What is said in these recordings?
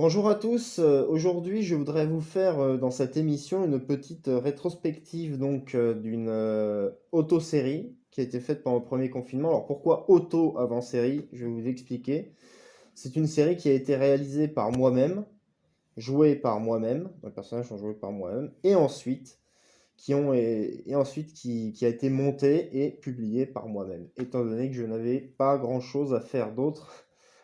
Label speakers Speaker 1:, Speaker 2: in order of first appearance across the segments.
Speaker 1: Bonjour à tous, aujourd'hui je voudrais vous faire dans cette émission une petite rétrospective d'une auto-série qui a été faite pendant le premier confinement. Alors pourquoi auto avant série? Je vais vous expliquer. C'est une série qui a été réalisée par moi-même, jouée par moi-même, donc les personnages sont joués par moi-même, et ensuite qui a été montée et publiée par moi-même, étant donné que je n'avais pas grand-chose à faire d'autre.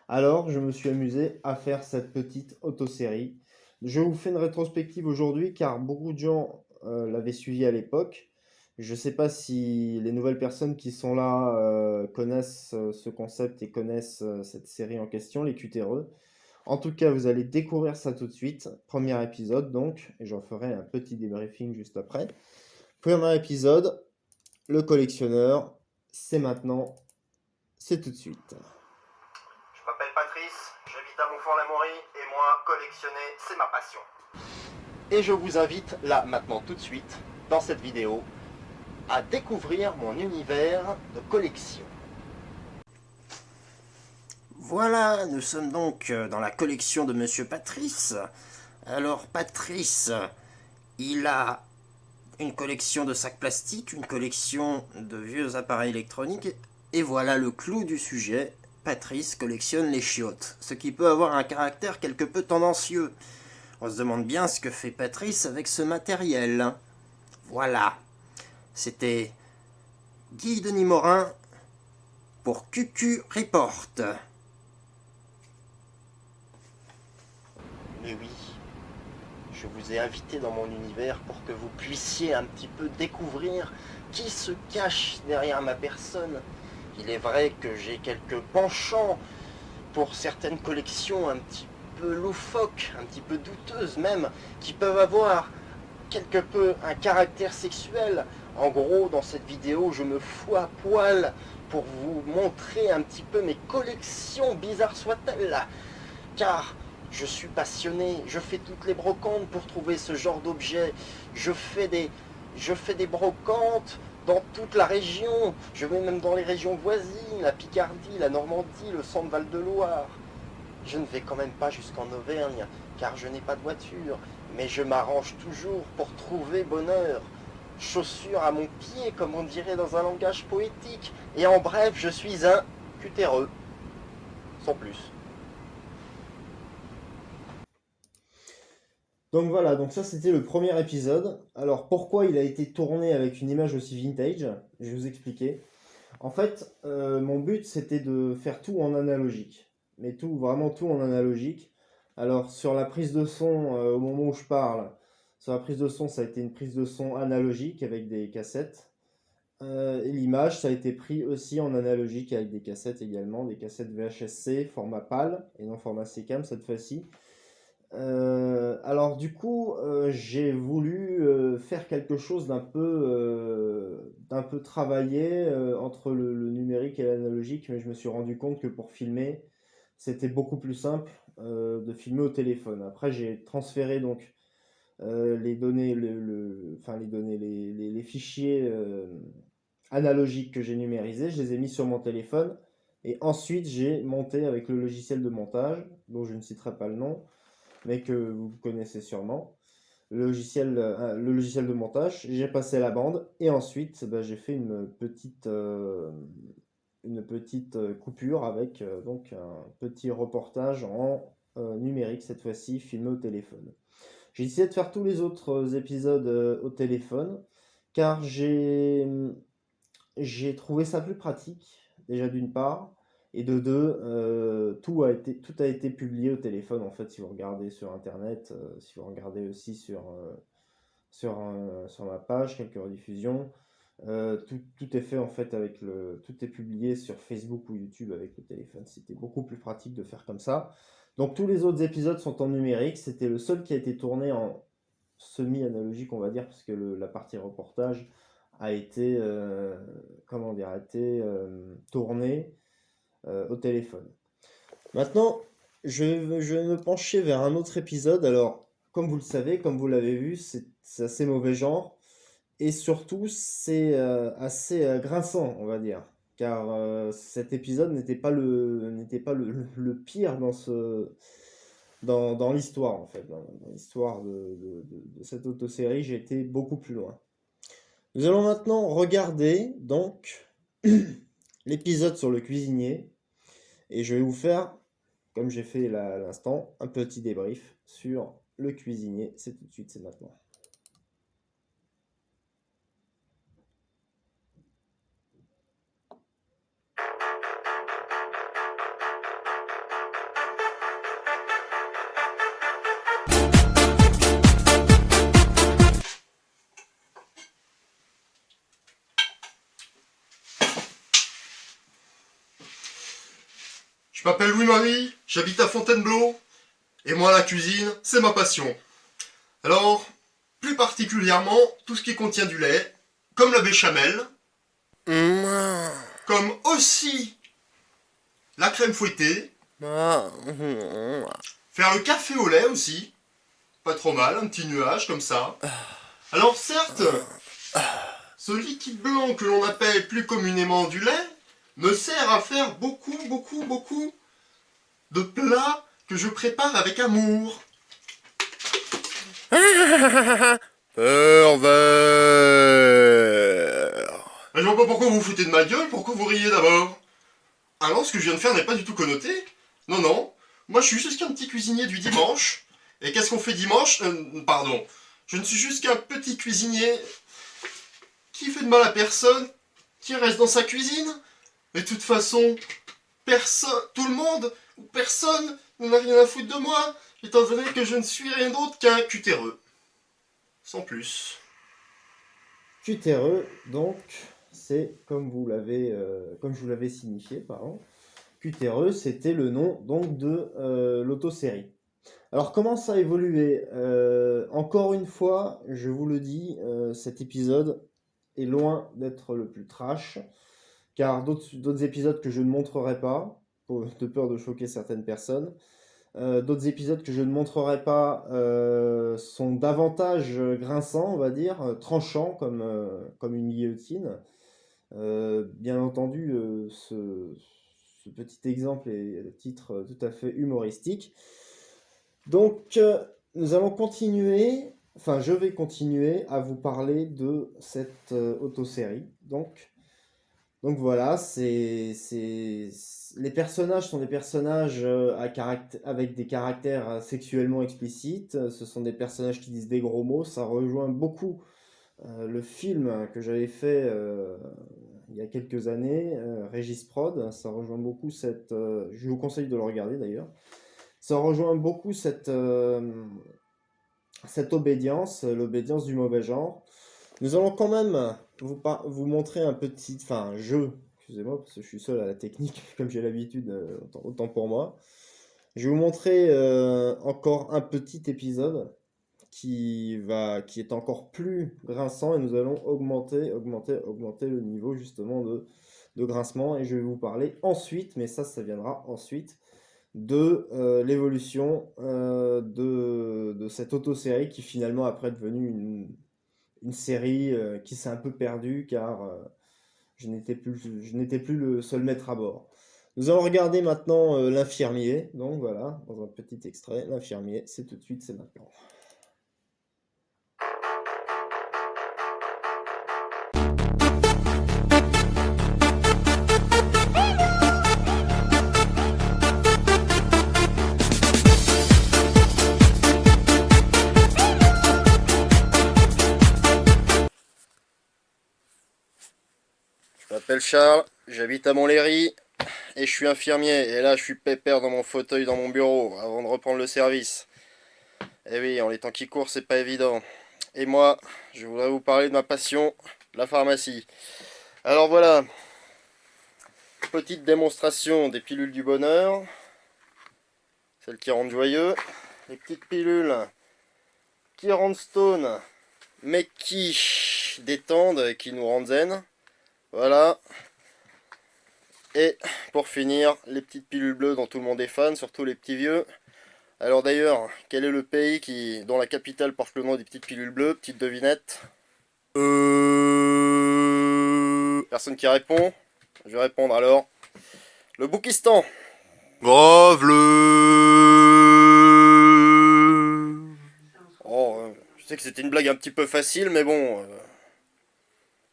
Speaker 1: Alors, je me suis amusé à faire cette petite auto-série. Je vous fais une rétrospective aujourd'hui car beaucoup de gens l'avaient suivi à l'époque. Je ne sais pas si les nouvelles personnes qui sont là connaissent ce concept et connaissent cette série en question, les QTRE. En tout cas, vous allez découvrir ça tout de suite. Premier épisode donc, et j'en ferai un petit débriefing juste après. Premier épisode, le collectionneur, c'est maintenant, c'est tout de suite.
Speaker 2: Je m'appelle Patrice, j'habite à Montfort-l'Amaury et moi, collectionner, c'est ma passion. Et je vous invite là, maintenant, tout de suite, dans cette vidéo, à découvrir mon univers de collection.
Speaker 3: Voilà, nous sommes donc dans la collection de Monsieur Patrice. Alors Patrice, il a une collection de sacs plastiques, une collection de vieux appareils électroniques, et voilà le clou du sujet. Patrice collectionne les chiottes, ce qui peut avoir un caractère quelque peu tendancieux. On se demande bien ce que fait Patrice avec ce matériel. Voilà, c'était Guy Denis Morin pour QQ Report.
Speaker 2: Mais oui, je vous ai invité dans mon univers pour que vous puissiez un petit peu découvrir qui se cache derrière ma personne. Il est vrai que j'ai quelques penchants pour certaines collections un petit peu loufoques, un petit peu douteuses même, qui peuvent avoir quelque peu un caractère sexuel. En gros, dans cette vidéo, je me fous à poil pour vous montrer un petit peu mes collections, bizarres soient-elles. Car je suis passionné, je fais toutes les brocantes pour trouver ce genre d'objets. Je fais des brocantes dans toute la région. Je vais même dans les régions voisines, la Picardie, la Normandie, le Centre-Val de Loire. Je ne vais quand même pas jusqu'en Auvergne, car je n'ai pas de voiture, mais je m'arrange toujours pour trouver bonheur. Chaussures à mon pied, comme on dirait dans un langage poétique. Et en bref, je suis un cutéreux. Sans plus.
Speaker 1: Donc voilà, donc ça c'était le premier épisode. Alors pourquoi il a été tourné avec une image aussi vintage? Je vais vous expliquer. En fait, mon but c'était de faire tout en analogique. Mais tout, vraiment tout en analogique. Alors sur la prise de son, au moment où je parle, sur la prise de son, ça a été une prise de son analogique avec des cassettes. Et l'image, ça a été pris aussi en analogique avec des cassettes également, des cassettes VHS-C, format PAL et non format SECAM cette fois-ci. Alors du coup, j'ai voulu faire quelque chose d'un peu travaillé entre le numérique et l'analogique, mais je me suis rendu compte que pour filmer, c'était beaucoup plus simple de filmer au téléphone. Après, j'ai transféré donc les données, enfin les données, les fichiers analogiques que j'ai numérisés, je les ai mis sur mon téléphone et ensuite j'ai monté avec le logiciel de montage, dont je ne citerai pas le nom mais que vous connaissez sûrement, le logiciel de montage. J'ai passé la bande et ensuite bah, j'ai fait une petite coupure avec donc un petit reportage en numérique cette fois-ci, filmé au téléphone. J'ai essayé de faire tous les autres épisodes au téléphone car j'ai trouvé ça plus pratique, déjà d'une part, et de deux, tout a été publié au téléphone, en fait, si vous regardez sur Internet, si vous regardez aussi sur ma page, quelques rediffusions, tout est fait, en fait, tout est publié sur Facebook ou YouTube avec le téléphone. C'était beaucoup plus pratique de faire comme ça. Donc tous les autres épisodes sont en numérique, c'était le seul qui a été tourné en semi-analogique, on va dire, parce que la partie reportage a été, comment dire, a été tourné au téléphone. Maintenant, je vais me pencher vers un autre épisode. Alors, comme vous le savez, comme vous l'avez vu, c'est assez mauvais genre. Et surtout, c'est assez grinçant, on va dire. Car cet épisode n'était pas le pire dans l'histoire, en fait. Dans l'histoire de cette autosérie, j'ai été beaucoup plus loin. Nous allons maintenant regarder, donc, l'épisode sur le cuisinier. Et je vais vous faire, comme j'ai fait là à l'instant, un petit débrief sur le cuisinier. C'est tout de suite, c'est maintenant.
Speaker 4: Je m'appelle Louis-Marie, j'habite à Fontainebleau, et moi la cuisine, c'est ma passion. Alors, plus particulièrement, tout ce qui contient du lait, comme la béchamel, comme aussi la crème fouettée, faire le café au lait aussi, pas trop mal, un petit nuage comme ça. Alors certes, ce liquide blanc que l'on appelle plus communément du lait, me sert à faire beaucoup de plats que je prépare avec amour.
Speaker 5: Pervers.
Speaker 4: Je vois pas pourquoi vous vous foutez de ma gueule, pourquoi vous riez d'abord? Ah non, ce que je viens de faire n'est pas du tout connoté. Non, non, moi je suis juste qu'un petit cuisinier du dimanche. Et qu'est-ce qu'on fait dimanche? Pardon, je ne suis juste qu'un petit cuisinier qui fait de mal à personne, qui reste dans sa cuisine. Mais de toute façon, tout le monde, ou personne, n'en a rien à foutre de moi, étant donné que je ne suis rien d'autre qu'un cutéreux. Sans plus.
Speaker 1: Cutéreux, donc, c'est comme comme je vous l'avais signifié, pardon. Cutéreux, c'était le nom donc de l'autosérie. Alors comment ça a évolué? Encore une fois, je vous le dis, cet épisode est loin d'être le plus trash, car d'autres épisodes que je ne montrerai pas, de peur de choquer certaines personnes, d'autres épisodes que je ne montrerai pas sont davantage grinçants, on va dire, tranchants comme une guillotine. Bien entendu, ce petit exemple est le titre tout à fait humoristique. Donc, nous allons continuer, enfin, je vais continuer à vous parler de cette autosérie. Donc voilà, les personnages sont des personnages avec des caractères sexuellement explicites. Ce sont des personnages qui disent des gros mots. Ça rejoint beaucoup le film que j'avais fait il y a quelques années, Régis Prod. Ça rejoint beaucoup je vous conseille de le regarder d'ailleurs. Ça rejoint beaucoup cette obédience, l'obédience du mauvais genre. Nous allons quand même vous montrer excusez-moi, parce que je suis seul à la technique, comme j'ai l'habitude, autant pour moi. Je vais vous montrer encore un petit épisode qui est encore plus grinçant, et nous allons augmenter le niveau justement de grincement, et je vais vous parler ensuite, mais ça viendra ensuite, de l'évolution de cette autosérie qui finalement après est devenue une série qui s'est un peu perdue car je n'étais plus le seul maître à bord. Nous allons regarder maintenant l'infirmier. Donc voilà, dans un petit extrait, l'infirmier, c'est tout de suite, c'est maintenant.
Speaker 5: Je m'appelle Charles, j'habite à Montlhéry et je suis infirmier. Et là, je suis pépère dans mon fauteuil dans mon bureau avant de reprendre le service. Et oui, en les temps qui courent, c'est pas évident. Et moi, je voudrais vous parler de ma passion, la pharmacie. Alors voilà, petite démonstration des pilules du bonheur, celles qui rendent joyeux, les petites pilules qui rendent stone, mais qui détendent et qui nous rendent zen. Voilà. Et pour finir, les petites pilules bleues dont tout le monde est fan, surtout les petits vieux. Alors d'ailleurs, quel est le pays dont la capitale porte le nom des petites pilules bleues? Petite devinette. Personne qui répond? Je vais répondre alors. Le Boukistan.
Speaker 4: Grave le...
Speaker 5: Je sais que c'était une blague un petit peu facile, mais bon,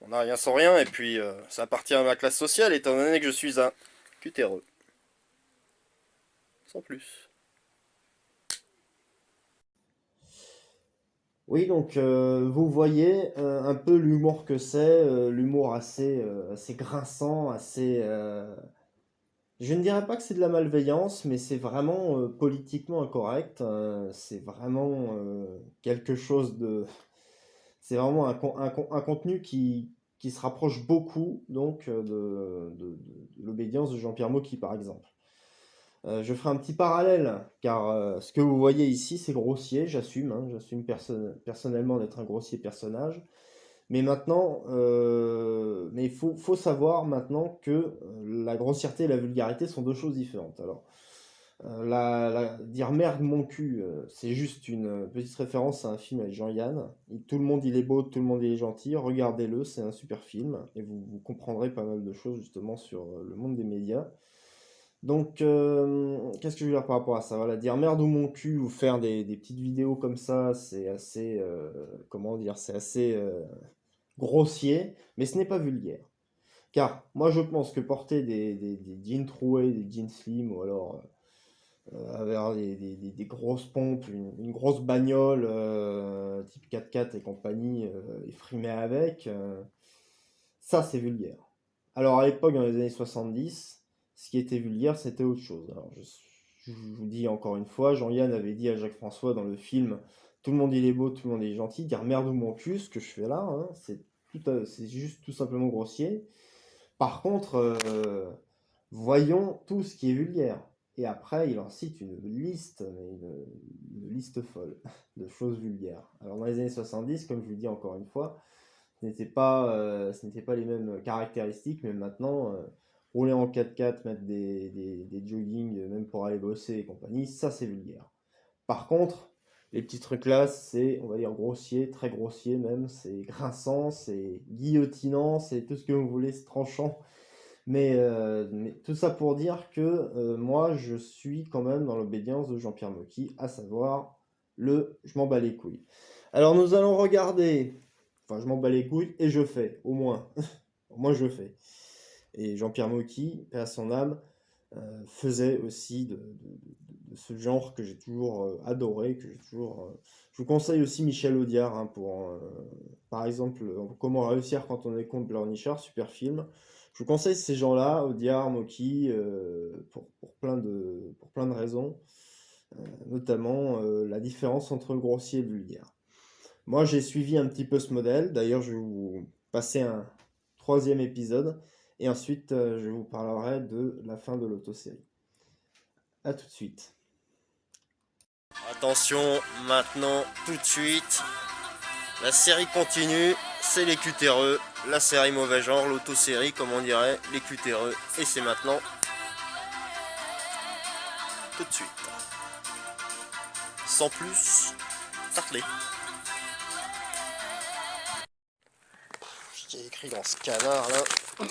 Speaker 5: on n'a rien sans rien, et puis ça appartient à ma classe sociale, étant donné que je suis un cutéreux. Sans plus.
Speaker 1: Oui, donc vous voyez un peu l'humour que c'est, l'humour assez grinçant, je ne dirais pas que c'est de la malveillance, mais c'est vraiment politiquement incorrect. C'est vraiment quelque chose de... C'est vraiment un contenu qui se rapproche beaucoup donc de l'obédience de Jean-Pierre Mocky, par exemple. Je ferai un petit parallèle, car ce que vous voyez ici, c'est grossier, j'assume, hein, j'assume personnellement d'être un grossier personnage. Mais maintenant, mais faut savoir maintenant que la grossièreté et la vulgarité sont deux choses différentes. Alors, dire merde mon cul, c'est juste une petite référence à un film avec Jean-Yann. Tout le monde il est beau, tout le monde il est gentil, regardez-le, c'est un super film, et vous comprendrez pas mal de choses justement sur le monde des médias. Donc, qu'est-ce que je veux dire par rapport à ça? Voilà, dire merde ou mon cul ou faire des petites vidéos comme ça, c'est assez, comment dire, c'est assez grossier, mais ce n'est pas vulgaire. Car moi je pense que porter des jeans troués, des jeans slim, ou alors avoir des grosses pompes, une grosse bagnole type 4x4 et compagnie, et frimer avec, ça c'est vulgaire. Alors à l'époque, dans les années 70, ce qui était vulgaire, c'était autre chose. Alors je vous dis encore une fois, Jean-Yann avait dit à Jacques François dans le film tout le monde il est beau, tout le monde il est gentil, dire merde ou mon cul, ce que je fais là, hein, c'est juste tout simplement grossier. Par contre, voyons tout ce qui est vulgaire. Et après, il en cite une liste, mais une liste folle de choses vulgaires. Alors dans les années 70, comme je vous dis encore une fois, ce n'était pas les mêmes caractéristiques, mais maintenant, rouler en 4x4, mettre des joggings, même pour aller bosser et compagnie, ça c'est vulgaire. Par contre, les petits trucs là, c'est, on va dire, grossier, très grossier même, c'est grinçant, c'est guillotinant, c'est tout ce que vous voulez, c'est tranchant. Mais tout ça pour dire que moi, je suis quand même dans l'obédience de Jean-Pierre Mocky, à savoir je m'en bats les couilles. Alors nous allons regarder, enfin je m'en bats les couilles et je fais, au moins, au moins je fais. Et Jean-Pierre Mocky, paix à son âme, faisait aussi de ce genre que j'ai toujours adoré, que j'ai toujours... Je vous conseille aussi Michel Audiard, hein, par exemple, Comment réussir quand on est contre Pleurnichard, super film. Je vous conseille ces gens-là, Audiard, Mocky, pour plein de raisons, notamment la différence entre le grossier et le vulgaire. Moi, j'ai suivi un petit peu ce modèle. D'ailleurs, je vais vous passer un troisième épisode. Et ensuite, je vous parlerai de la fin de l'autosérie. A tout de suite.
Speaker 5: Attention, maintenant, tout de suite, la série continue, c'est les cutéreux, la série mauvais genre, l'autosérie comme on dirait, les cutéreux, et c'est maintenant, tout de suite. Sans plus, tartelé. J'ai écrit dans ce canard là,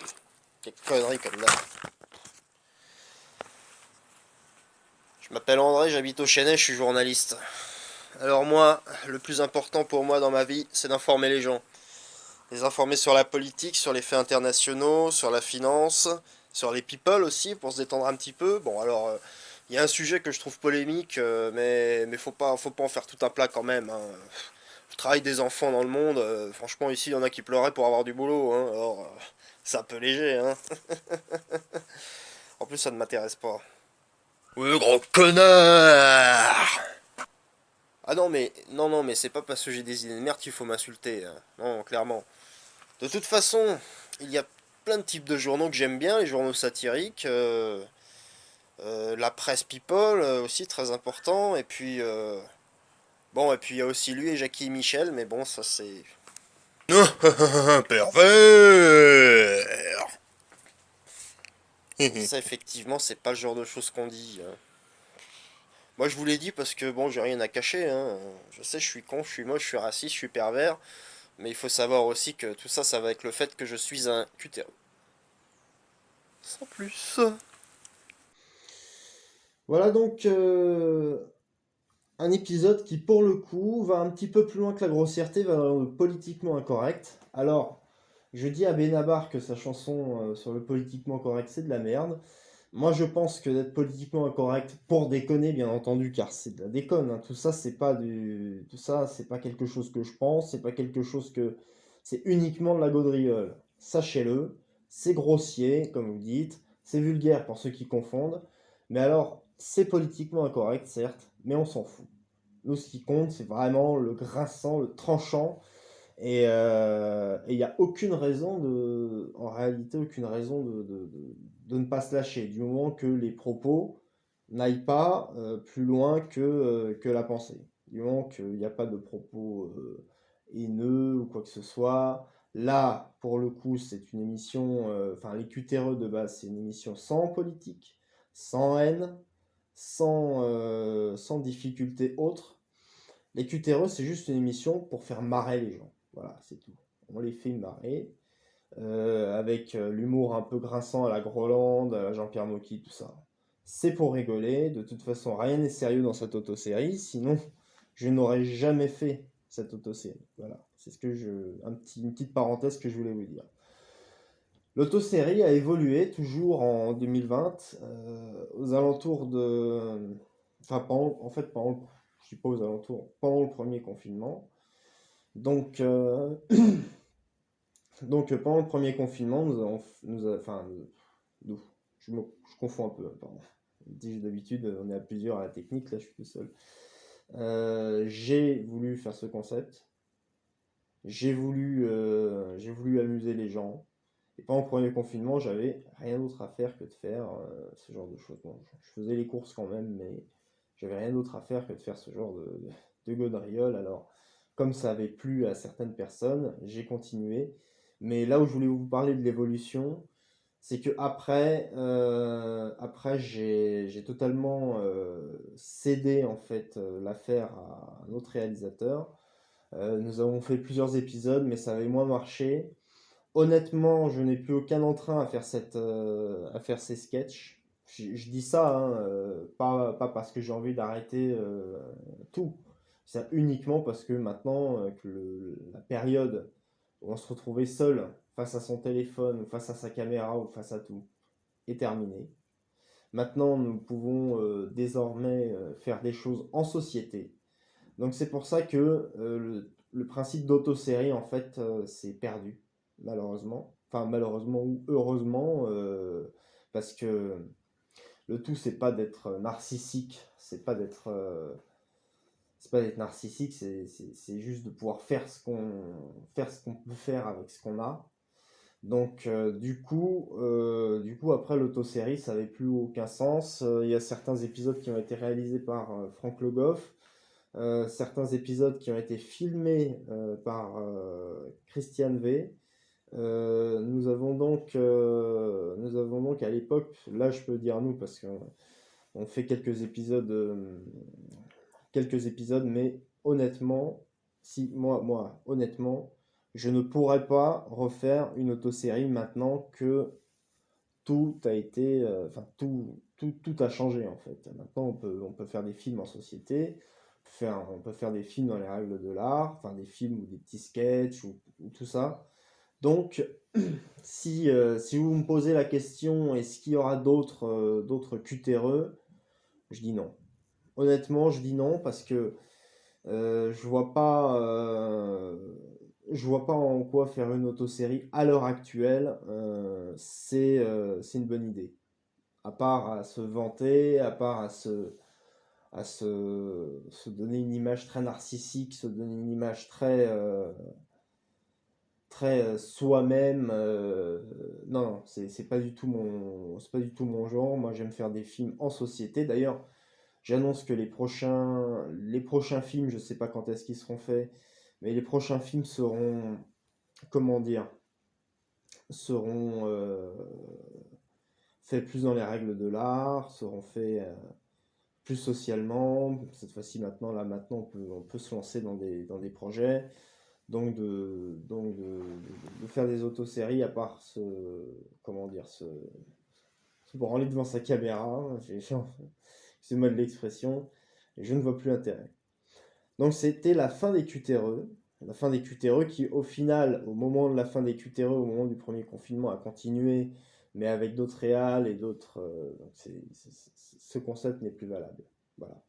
Speaker 5: quelle connerie comme là. Je m'appelle André, j'habite au Chênay, je suis journaliste. Alors moi, le plus important pour moi dans ma vie, c'est d'informer les gens. Les informer sur la politique, sur les faits internationaux, sur la finance, sur les people aussi, pour se détendre un petit peu. Bon alors, il y a un sujet que je trouve polémique, mais faut pas en faire tout un plat quand même, hein. Le travail des enfants dans le monde, franchement ici, il y en a qui pleuraient pour avoir du boulot, hein. Alors, c'est un peu léger, hein. En plus, ça ne m'intéresse pas. Ouais, gros connard! Ah non mais c'est pas parce que j'ai des idées de merde qu'il faut m'insulter, hein. Non, clairement. De toute façon, il y a plein de types de journaux que j'aime bien, les journaux satiriques, la presse people aussi très important, et puis bon, et puis il y a aussi lui et Jackie et Michel, mais bon ça c'est pervers. Ça effectivement c'est pas le genre de choses qu'on dit, hein. Moi je vous l'ai dit parce que bon j'ai rien à cacher, hein. Je sais je suis con, je suis moche, je suis raciste, je suis pervers. Mais il faut savoir aussi que tout ça, ça va avec le fait que je suis un cutéreux. Sans plus.
Speaker 1: Voilà donc un épisode qui, pour le coup, va un petit peu plus loin que la grossièreté, va dans le politiquement incorrect. Alors, je dis à Benabar que sa chanson sur le politiquement correct, c'est de la merde. Moi, je pense que d'être politiquement incorrect, pour déconner, bien entendu, car c'est de la déconne, hein. Tout ça, c'est pas quelque chose que je pense, c'est pas quelque chose que, c'est uniquement de la gaudriole. Sachez-le, c'est grossier, comme vous dites, c'est vulgaire pour ceux qui confondent, mais alors, c'est politiquement incorrect, certes, mais on s'en fout. Nous, ce qui compte, c'est vraiment le grinçant, le tranchant, et il n'y a aucune raison en réalité, aucune raison de ne pas se lâcher, du moment que les propos n'aillent pas plus loin que la pensée. Du moment qu'il n'y a pas de propos haineux ou quoi que ce soit. Là, pour le coup, c'est une émission, enfin, les Cutéreux de base, c'est une émission sans politique, sans haine, sans difficulté autre. Les Cutéreux, c'est juste une émission pour faire marrer les gens. Voilà, c'est tout. On les fait marrer, avec l'humour un peu grinçant à la Groland, à la Jean-Pierre Mocky, tout ça. C'est pour rigoler. De toute façon, rien n'est sérieux dans cette autosérie, sinon je n'aurais jamais fait cette autosérie. Voilà, c'est une petite parenthèse que je voulais vous dire. L'autosérie a évolué toujours en 2020, aux alentours de... Enfin, en fait, je suis pas aux alentours, pendant le premier confinement. Donc, pendant le premier confinement, enfin, nous, je confonds un peu, pardon. D'habitude, on est à plusieurs à la technique, là je suis tout seul. J'ai voulu faire ce concept, j'ai voulu amuser les gens, et pendant le premier confinement, j'avais rien d'autre à faire que de faire ce genre de choses. Bon, je faisais les courses quand même, mais j'avais rien d'autre à faire que de faire ce genre de gaudriole. Alors, comme ça avait plu à certaines personnes, j'ai continué. Mais là où je voulais vous parler de l'évolution, c'est que après j'ai totalement cédé en fait l'affaire à un autre réalisateur. Nous avons fait plusieurs épisodes, mais ça avait moins marché. Honnêtement, je n'ai plus aucun entrain à faire ces sketchs. Je dis ça, hein, pas parce que j'ai envie d'arrêter tout. C'est uniquement parce que maintenant, que la période où on se retrouvait seul face à son téléphone, ou face à sa caméra, ou face à tout, est terminée. Maintenant, nous pouvons désormais faire des choses en société. Donc c'est pour ça que le principe d'autosérie, en fait, c'est perdu, malheureusement. Enfin, malheureusement ou heureusement, parce que le tout, c'est pas d'être narcissique, c'est juste de pouvoir faire ce qu'on peut faire avec ce qu'on a. Donc, du coup, après l'autosérie, ça n'avait plus aucun sens. Il y a certains épisodes qui ont été réalisés par Franck Le Goff, certains épisodes qui ont été filmés par Christiane V. Nous avons donc à l'époque, là je peux dire nous parce qu'on fait quelques épisodes, mais honnêtement, si honnêtement, je ne pourrais pas refaire une autosérie maintenant que tout a été, enfin tout a changé en fait. Maintenant, on peut faire des films en société, on peut faire des films dans les règles de l'art, enfin des films ou des petits sketchs ou tout ça. Donc, si vous me posez la question, est-ce qu'il y aura d'autres cutéreux, je dis non. Honnêtement, je dis non parce que je vois pas, je vois pas en quoi faire une autosérie à l'heure actuelle, c'est une bonne idée. À part à se vanter, à part se donner une image très narcissique, se donner une image très soi-même. Non, non, c'est pas du tout c'est pas du tout mon genre. Moi, j'aime faire des films en société. D'ailleurs, j'annonce que les prochains films, je sais pas quand est-ce qu'ils seront faits, mais les prochains films seront, comment dire, seront faits plus dans les règles de l'art, seront faits plus socialement. Cette fois-ci, maintenant, on peut se lancer dans des projets. De faire des autoséries, à part comment dire, se branler devant sa caméra, excusez-moi de l'expression, Et je ne vois plus l'intérêt. Donc c'était la fin des QTRE. La fin des QTRE qui, au final, au moment de la fin des QTRE, au moment du premier confinement, a continué, mais avec d'autres réals et d'autres... donc ce concept n'est plus valable. Voilà.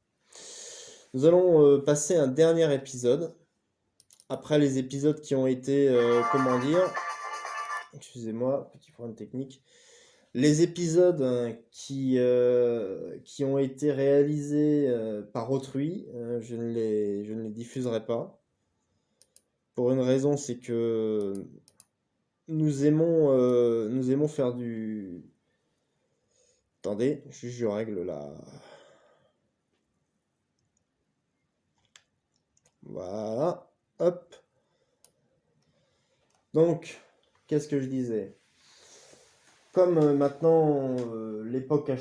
Speaker 1: Nous allons passer un dernier épisode. Après les épisodes qui ont été, comment dire... Excusez-moi, petit problème technique. Les épisodes qui ont été réalisés par autrui, je ne les diffuserai pas. Pour une raison, c'est que nous aimons faire du... Attendez, juste je règle là. Voilà, hop. Donc, qu'est-ce que je disais? Comme maintenant l'époque a...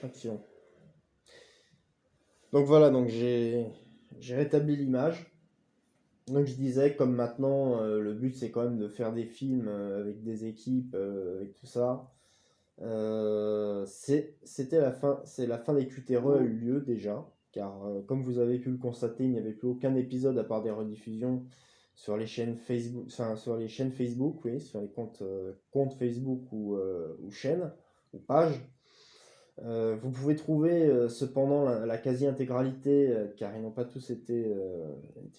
Speaker 1: Action. Donc voilà, donc j'ai rétabli l'image. Donc je disais, comme maintenant, le but c'est quand même de faire des films avec des équipes, avec tout ça. C'était la fin, c'est la fin des QTRE a eu lieu déjà, car comme vous avez pu le constater, il n'y avait plus aucun épisode à part des rediffusions sur les chaînes Facebook, enfin sur les chaînes Facebook, oui, sur les comptes Facebook ou chaînes ou pages. Vous pouvez trouver cependant la quasi-intégralité, car ils n'ont pas tous été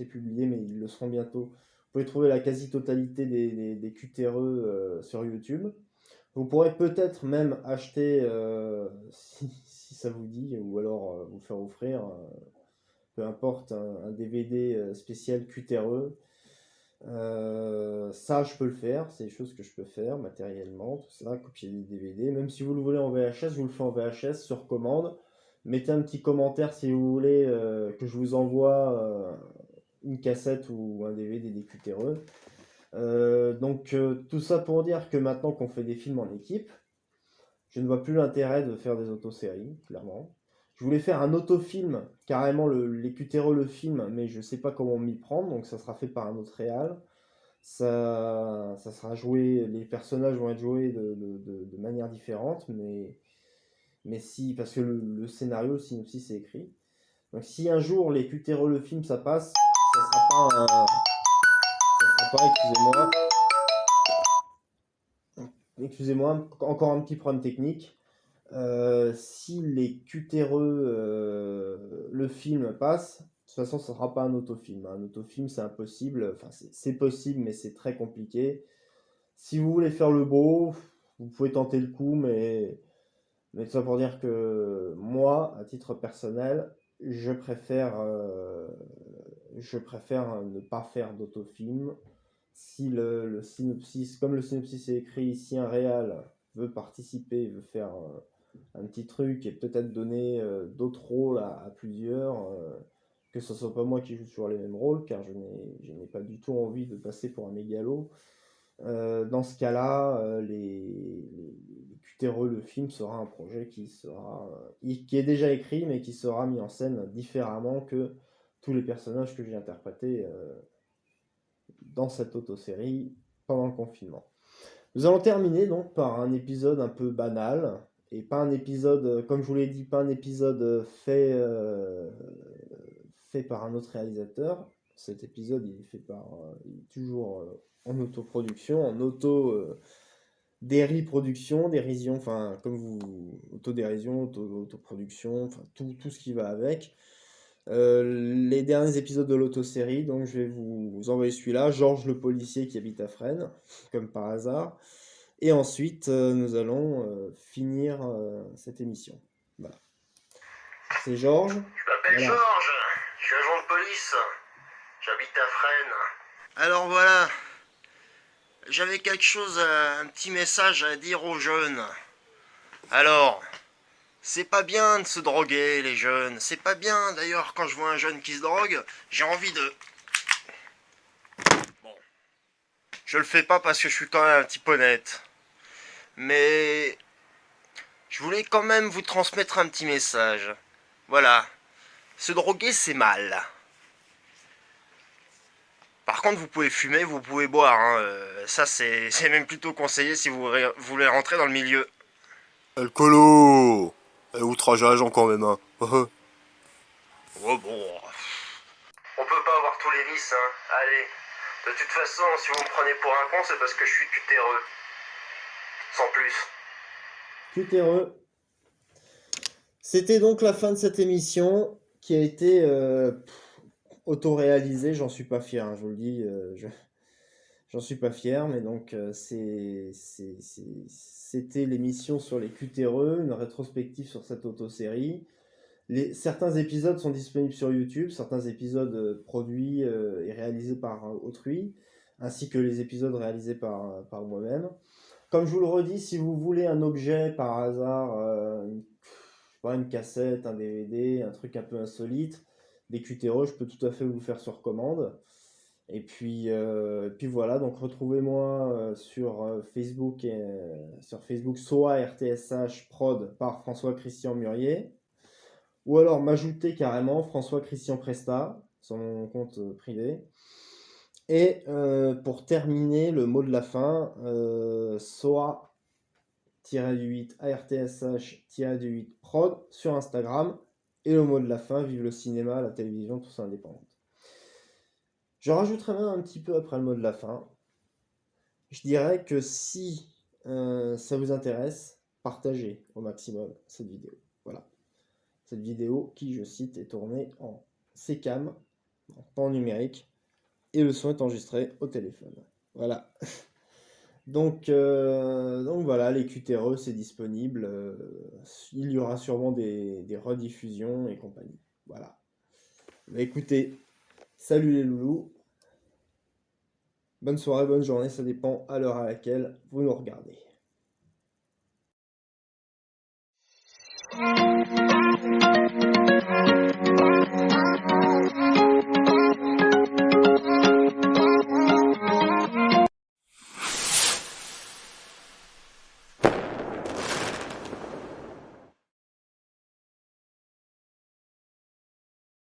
Speaker 1: publiés, mais ils le seront bientôt. Vous pouvez trouver la quasi-totalité des QTRE sur YouTube. Vous pourrez peut-être même acheter, si ça vous dit, ou alors vous faire offrir, peu importe, un DVD spécial QTRE. Ça, je peux le faire, c'est des choses que je peux faire matériellement, tout ça, copier des DVD. Même si vous le voulez en VHS, je vous le fais en VHS sur commande. Mettez un petit commentaire si vous voulez que je vous envoie une cassette ou un DVD des QTRE. Donc tout ça pour dire que maintenant qu'on fait des films en équipe, je ne vois plus l'intérêt de faire des autoséries, clairement. Je voulais faire un autofilm, carrément les QTRE le film, mais je ne sais pas comment m'y prendre, donc ça sera fait par un autre réal. Ça sera joué, les personnages vont être joués de manière différente, mais si, parce que le scénario, le synopsis est écrit. Donc si un jour les QTRE le film ça passe, ça sera pas, excusez-moi, encore un petit problème technique. Si les QTRE le film passe, de toute façon, ce ne sera pas un autofilm. Un autofilm, c'est impossible. Enfin, c'est possible, mais c'est très compliqué. Si vous voulez faire le beau, vous pouvez tenter le coup, mais tout ça pour dire que moi, à titre personnel, je préfère ne pas faire d'autofilm. Si le synopsis, comme le synopsis est écrit, si un réal veut participer, veut faire un petit truc et peut-être donner d'autres rôles à plusieurs, que ce soit pas moi qui joue toujours les mêmes rôles, car je n'ai pas du tout envie de passer pour un mégalo. Dans ce cas-là, les QTRE, le film sera un projet qui est déjà écrit, mais qui sera mis en scène différemment que tous les personnages que j'ai interprétés dans cette autosérie pendant le confinement. Nous allons terminer donc par un épisode un peu banal, et pas un épisode, comme je vous l'ai dit, pas un épisode fait par un autre réalisateur. Cet épisode il est toujours en autoproduction, en dérision, enfin comme vous, autodérision, autoproduction, enfin tout ce qui va avec. Les derniers épisodes de l'autosérie, donc je vais vous envoyer celui-là, Georges le policier qui habite à Fresnes, comme par hasard. Et ensuite, nous allons finir cette émission. Voilà. C'est Georges.
Speaker 3: Je m'appelle
Speaker 1: Voilà.
Speaker 3: Georges, je suis agent de police, j'habite à Fresnes. Alors voilà, j'avais quelque chose, un petit message à dire aux jeunes. Alors, c'est pas bien de se droguer les jeunes, c'est pas bien d'ailleurs quand je vois un jeune qui se drogue, j'ai envie de... Bon, je le fais pas parce que je suis quand même un petit honnête, mais je voulais quand même vous transmettre un petit message. Voilà, se droguer c'est mal.
Speaker 5: Par contre, vous pouvez fumer, vous pouvez boire, hein. Ça, c'est même plutôt conseillé si vous voulez rentrer dans le milieu.
Speaker 4: Le colo. Outrage à l'agent quand même, hein.
Speaker 5: Oh bon. On peut pas avoir tous les vices, hein. Allez. De toute façon, si vous me prenez pour un con, c'est parce que je suis cutéreux. Sans plus.
Speaker 1: Cutéreux. C'était donc la fin de cette émission qui a été auto-réalisée. J'en suis pas fier, hein, je vous le dis. J'en suis pas fier, mais donc c'était l'émission sur les cutéreux, une rétrospective sur cette autosérie. Certains épisodes sont disponibles sur YouTube, certains épisodes produits et réalisés par autrui, ainsi que les épisodes réalisés par moi-même. Comme je vous le redis, si vous voulez un objet par hasard, je sais pas, une cassette, un DVD, un truc un peu insolite, des cutéreux, je peux tout à fait vous le faire sur commande. Et puis voilà, donc retrouvez-moi sur Facebook SOA RTSH Prod par François-Christian Murier. Ou alors m'ajouter carrément François-Christian Presta sur mon compte privé. Et pour terminer, le mot de la fin, SOA-8 ARTSH-8 Prod sur Instagram. Et le mot de la fin, vive le cinéma, la télévision, tout ça indépendante. Je rajouterai même un petit peu après le mot de la fin. Je dirais que si ça vous intéresse, partagez au maximum cette vidéo. Voilà. Cette vidéo qui, je cite, est tournée en CCAM, en temps numérique, et le son est enregistré au téléphone. Voilà. Donc voilà, les cutéreux, c'est disponible. Il y aura sûrement des rediffusions et compagnie. Voilà. Bah, écoutez, salut les loulous. Bonne soirée, bonne journée, ça dépend à l'heure à laquelle vous nous regardez.